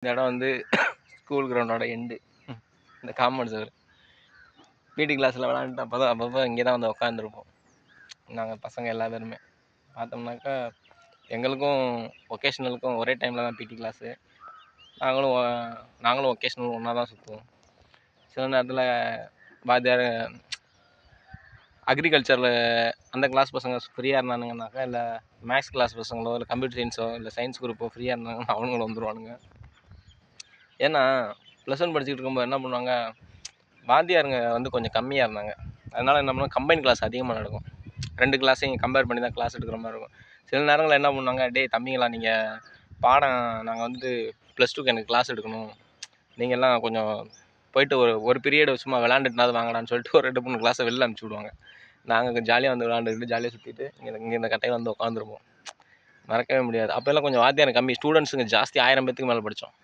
இந்த இடம் வந்து ஸ்கூல் கிரவுண்டோட எண்டு. இந்த காம்பவுண்ட் சுவர். பிடி கிளாஸில் விளாண்டுட்டு அப்பப்போ இங்கே தான் வந்து உட்காந்துருப்போம். நாங்கள் பசங்க எல்லா பேருமே பார்த்தோம்னாக்கா எங்களுக்கும் ஒகேஷ்னலுக்கும் ஒரே டைமில் தான் பிடி கிளாஸு. நாங்களும் ஒகேஷ்னல் ஒன்றா தான் சுற்றுவோம். சில நேரத்தில் வாத்தியார் அக்ரிகல்ச்சரில் அந்த கிளாஸ் பசங்க ஃப்ரீயாக இருந்தானுங்கனாக்கா, இல்லை மேக்ஸ் கிளாஸ் பசங்களோ, இல்லை கம்ப்யூட்டர் சயின்ஸோ, இல்லை சயின்ஸ் குரூப்போ ஃப்ரீயாக இருந்தாங்கன்னா அவனுங்களும் வந்துடுவானுங்க. ஏன்னா ப்ளஸ் ஒன் படிச்சுட்டு இருக்கும்போது என்ன பண்ணுவாங்க, வாத்தியாருங்க வந்து கொஞ்சம் கம்மியாக இருந்தாங்க. அதனால் என்ன பண்ணுவோம், கம்பைன் கிளாஸ் அதிகமாக நடக்கும். 2 கிளாஸையும் கம்பேர் பண்ணி தான் கிளாஸ் எடுக்கிற மாதிரி இருக்கும். சில நேரங்களில் என்ன பண்ணுவாங்க, டேய் தம்பிங்களா, நீங்கள் பாடம் நாங்கள் வந்து +2க்கு எனக்கு கிளாஸ் எடுக்கணும், நீங்கள்லாம் கொஞ்சம் போயிட்டு ஒரு பீரியடு சும்மா விளாண்டுட்டுனாது வாங்கடான்னு சொல்லிட்டு ஒரு 2-3 கிளாஸை வெளில அனுப்பிச்சி விடுவாங்க. நாங்கள் ஜாலியாக வந்து விளாண்டுக்கிட்டு ஜாலியாக சுற்றிட்டு இங்கே இந்த கட்டையில் வந்து உட்காந்துருப்போம். மறக்கவே முடியாது. அப்போல்லாம் கொஞ்சம் வாத்தியார் கம்மி, ஸ்டூடெண்ட்ஸுங்க ஜாஸ்தி, 1000 பேத்துக்கு மேலே படித்தோம்.